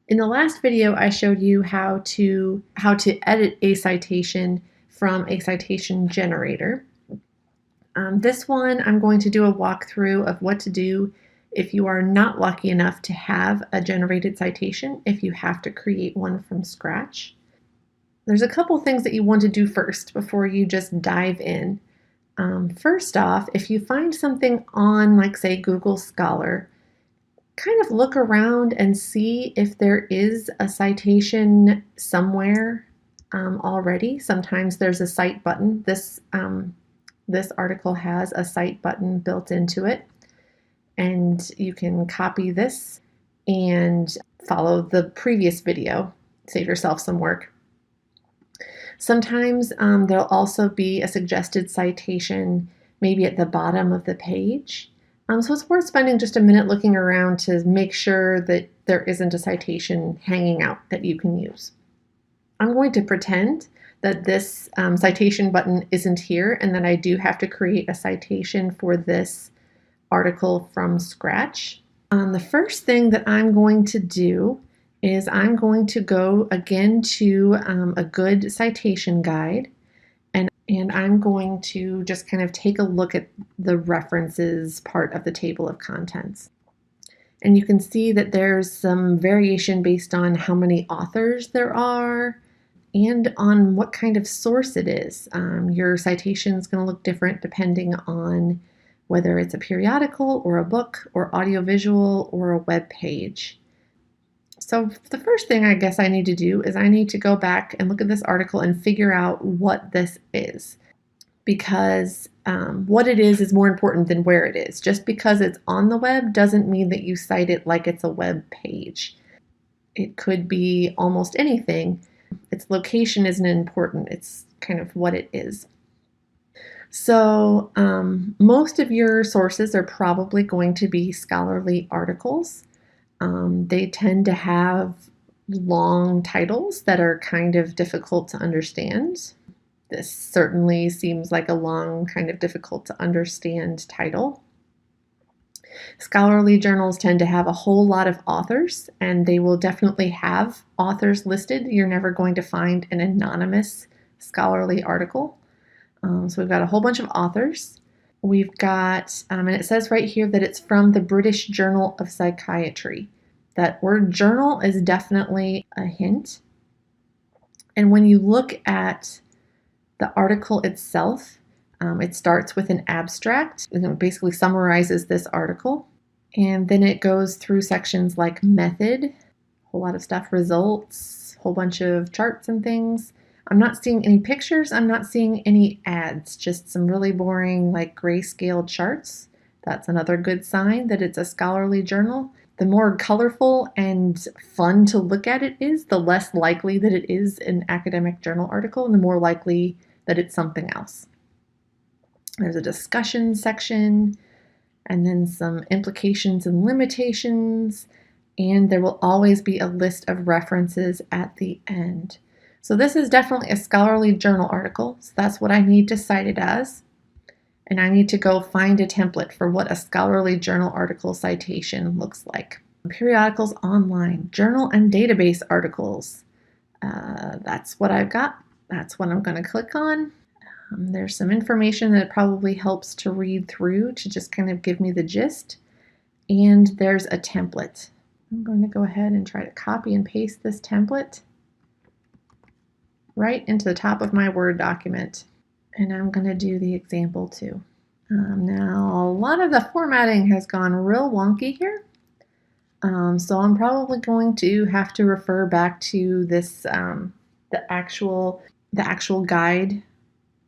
In the last video, I showed you how to edit a citation from a citation generator. This one, I'm going to do a walkthrough of what to do if you are not lucky enough to have a generated citation, if you have to create one from scratch. There's a couple things that you want to do first before you just dive in. First off, if you find something on, like, say, Google Scholar, kind of look around and see if there is a citation somewhere already. Sometimes there's a cite button. This article has a cite button built into it, and you can copy this and follow the previous video. Save yourself some work. Sometimes there'll also be a suggested citation maybe at the bottom of the page. So it's worth spending just a minute looking around to make sure that there isn't a citation hanging out that you can use. I'm going to pretend that this citation button isn't here and that I do have to create a citation for this article from scratch. The first thing that I'm going to do is I'm going to go again to a good citation guide, and I'm going to just kind of take a look at the references part of the table of contents. And you can see that there's some variation based on how many authors there are and on what kind of source it is. Your citation is going to look different depending on whether it's a periodical or a book or audiovisual or a web page. So the first thing I guess I need to do is I need to go back and look at this article and figure out what this is, because what it is more important than where it is. Just because it's on the web doesn't mean that you cite it like it's a web page. It could be almost anything. Its location isn't important. It's kind of what it is. So most of your sources are probably going to be scholarly articles. They tend to have long titles that are kind of difficult to understand. This certainly seems like a long, kind of difficult to understand title. Scholarly journals tend to have a whole lot of authors, and they will definitely have authors listed. You're never going to find an anonymous scholarly article. So we've got a whole bunch of authors. We've got, and it says right here that it's from the British Journal of Psychiatry. That word journal is definitely a hint. And when you look at the article itself, it starts with an abstract. It basically summarizes this article. And then it goes through sections like method, a whole lot of stuff, results, a whole bunch of charts and things. I'm not seeing any pictures. I'm not seeing any ads, just some really boring, like, grayscale charts. That's another good sign that it's a scholarly journal. The more colorful and fun to look at it is, the less likely that it is an academic journal article, and the more likely that it's something else. There's a discussion section, and then some implications and limitations, and there will always be a list of references at the end. So this is definitely a scholarly journal article, so that's what I need to cite it as. And I need to go find a template for what a scholarly journal article citation looks like. Periodicals online, journal and database articles. That's what I've got. That's what I'm going to click on. There's some information that probably helps to read through to just kind of give me the gist. And there's a template. I'm going to go ahead and try to copy and paste this template right into the top of my Word document. And I'm going to do the example too. Now, a lot of the formatting has gone real wonky here. So I'm probably going to have to refer back to this, the actual guide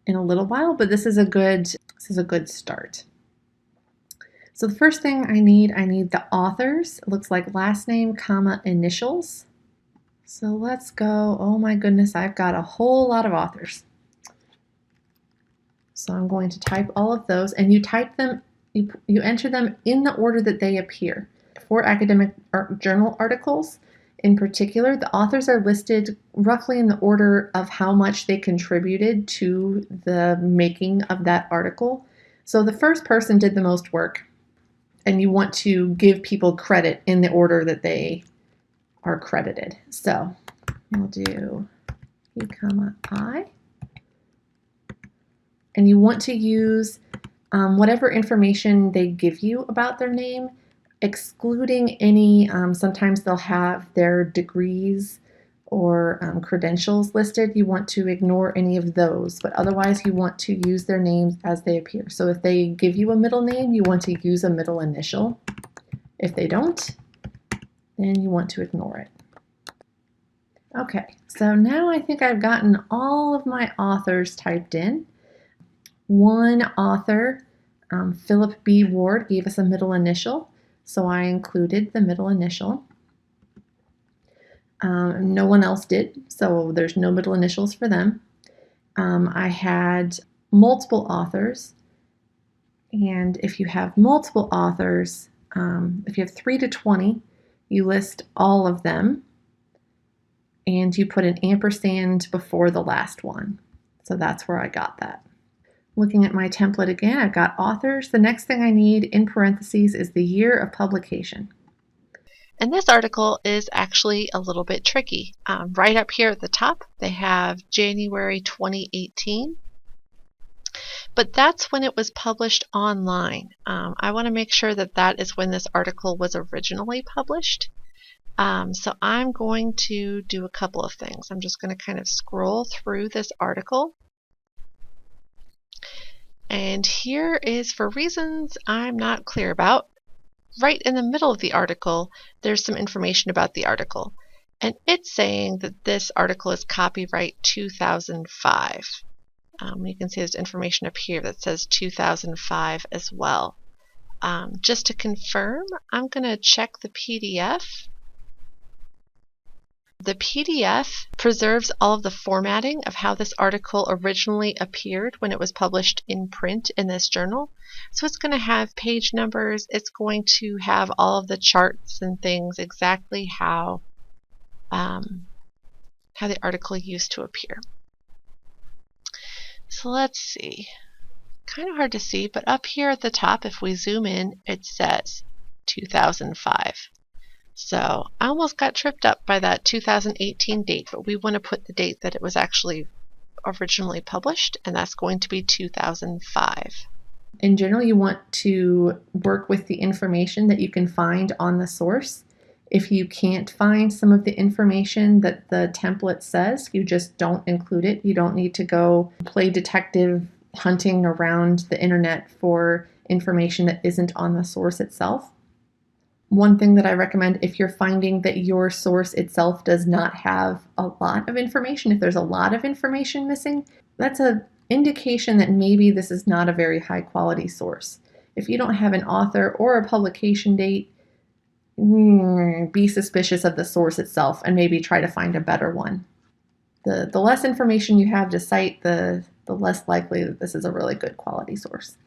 in a little while, but this is a good start. So the first thing I need the authors. It looks like last name, comma, initials. So let's go. Oh my goodness, I've got a whole lot of authors. So I'm going to type all of those, and you type them, you enter them in the order that they appear. For academic journal articles in particular, the authors are listed roughly in the order of how much they contributed to the making of that article. So the first person did the most work, and you want to give people credit in the order that they are credited. So we'll do P comma I. And you want to use whatever information they give you about their name, excluding any, sometimes they'll have their degrees or credentials listed. You want to ignore any of those, but otherwise you want to use their names as they appear. So if they give you a middle name, you want to use a middle initial. If they don't, then you want to ignore it. Okay, so now I think I've gotten all of my authors typed in. One author, Philip B. Ward, gave us a middle initial, so I included the middle initial. No one else did, so there's no middle initials for them. I had multiple authors, and if you have multiple authors, if you have 3 to 20, you list all of them, and you put an ampersand before the last one. So that's where I got that. Looking at my template again, I've got authors. The next thing I need in parentheses is the year of publication. And this article is actually a little bit tricky. Right up here at the top, they have January 2018. But that's when it was published online. I want to make sure that that is when this article was originally published. So I'm going to do a couple of things. I'm just going to kind of scroll through this article. And here is, for reasons I'm not clear about, right in the middle of the article, there's some information about the article. And it's saying that this article is copyright 2005. You can see there's information up here that says 2005 as well. Just to confirm, I'm going to check the PDF. The PDF preserves all of the formatting of how this article originally appeared when it was published in print in this journal. So it's going to have page numbers. It's going to have all of the charts and things exactly how the article used to appear. So let's see. Kind of hard to see, but up here at the top, if we zoom in, it says 2005. So I almost got tripped up by that 2018 date, but we want to put the date that it was actually originally published, and that's going to be 2005. In general, you want to work with the information that you can find on the source. If you can't find some of the information that the template says, you just don't include it. You don't need to go play detective hunting around the internet for information that isn't on the source itself. One thing that I recommend, if you're finding that your source itself does not have a lot of information, if there's a lot of information missing, that's an indication that maybe this is not a very high quality source. If you don't have an author or a publication date, be suspicious of the source itself and maybe try to find a better one. The less information you have to cite, the less likely that this is a really good quality source.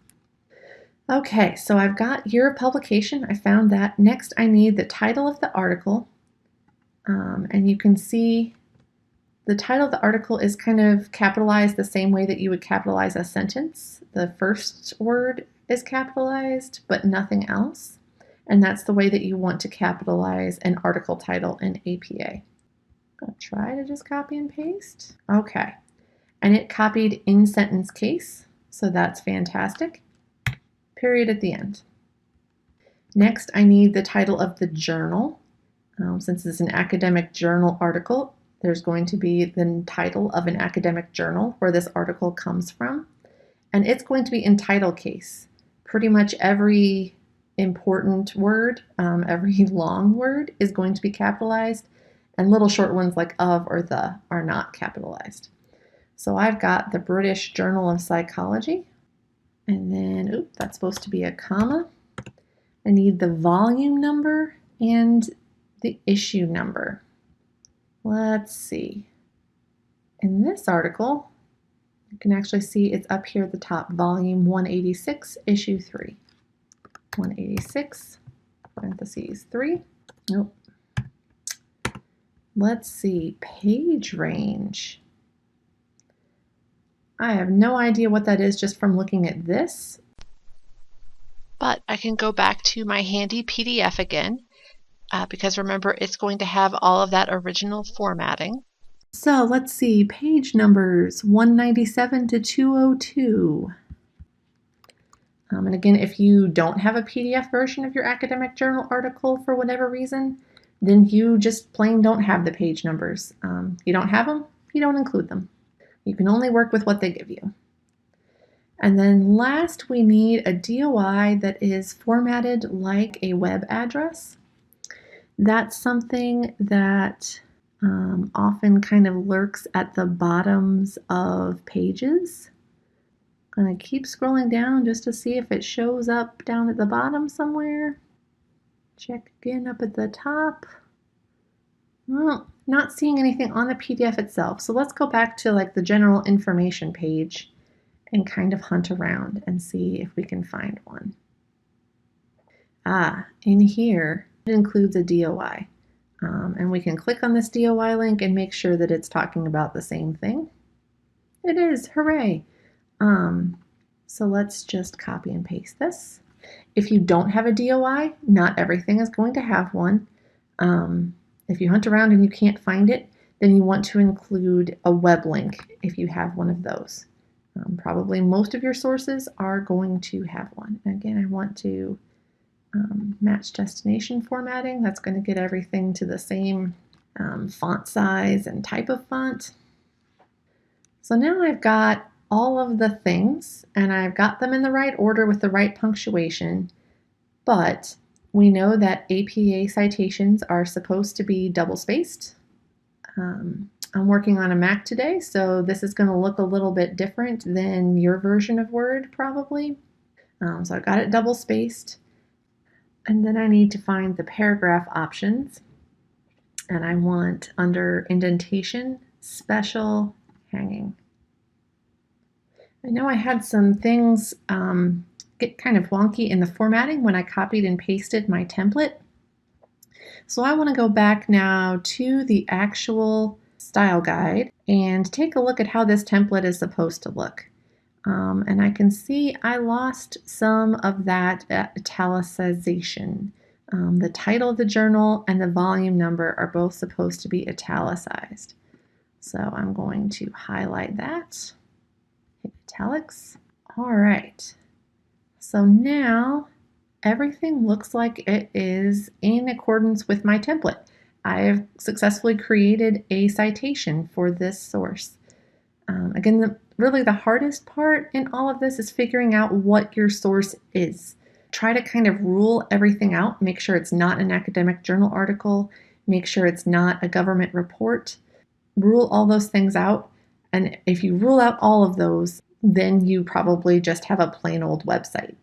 Okay, so I've got year of publication. I found that. Next, I need the title of the article. And you can see the title of the article is kind of capitalized the same way that you would capitalize a sentence. The first word is capitalized, but nothing else. And that's the way that you want to capitalize an article title in APA. I'm going to try to just copy and paste. Okay. And it copied in sentence case, so that's fantastic. Period at the end. Next, I need the title of the journal. Since it's an academic journal article, there's going to be the title of an academic journal where this article comes from. And it's going to be in title case. Pretty much every important word, every long word is going to be capitalized, and little short ones like of or the are not capitalized. So I've got the British Journal of Psychology. And then, oops, that's supposed to be a comma. I need the volume number and the issue number. Let's see. In this article, you can actually see it's up here at the top, volume 186, issue 3. 186, parentheses 3. Nope. Let's see, page range. I have no idea what that is just from looking at this. But I can go back to my handy PDF again. because remember, it's going to have all of that original formatting. So let's see, page numbers 197 to 202. And again, if you don't have a PDF version of your academic journal article for whatever reason, then you just plain don't have the page numbers. You don't have them, you don't include them. You can only work with what they give you. And then last, we need a DOI that is formatted like a web address. That's something that often kind of lurks at the bottoms of pages. I'm going to keep scrolling down just to see if it shows up down at the bottom somewhere. Check again up at the top. Well, not seeing anything on the PDF itself. So let's go back to like the general information page and kind of hunt around and see if we can find one. In here, it includes a DOI. And we can click on this DOI link and make sure that it's talking about the same thing. It is, hooray! So let's just copy and paste this. If you don't have a DOI, not everything is going to have one. If you hunt around and you can't find it, then you want to include a web link if you have one of those. Probably most of your sources are going to have one. Again, I want to match destination formatting. That's going to get everything to the same font size and type of font. So now I've got all of the things and I've got them in the right order with the right punctuation, but we know that APA citations are supposed to be double-spaced. I'm working on a Mac today, so this is going to look a little bit different than your version of Word, probably. So I've got it double-spaced. And then I need to find the paragraph options. And I want under indentation, special hanging. I know I had some things get kind of wonky in the formatting when I copied and pasted my template. So I want to go back now to the actual style guide and take a look at how this template is supposed to look. And I can see I lost some of that italicization. The title of the journal and the volume number are both supposed to be italicized. So I'm going to highlight that, hit italics. All right, so now everything looks like it is in accordance with my template. I have successfully created a citation for this source. Again, really the hardest part in all of this is figuring out what your source is. Try to kind of rule everything out. Make sure it's not an academic journal article. Make sure it's not a government report. Rule all those things out. And if you rule out all of those, then you probably just have a plain old website,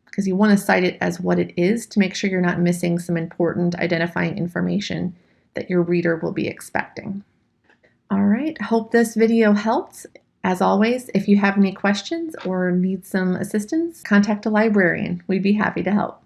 because you want to cite it as what it is to make sure you're not missing some important identifying information that your reader will be expecting. All right, hope this video helped. As always, if you have any questions or need some assistance, contact a librarian. We'd be happy to help.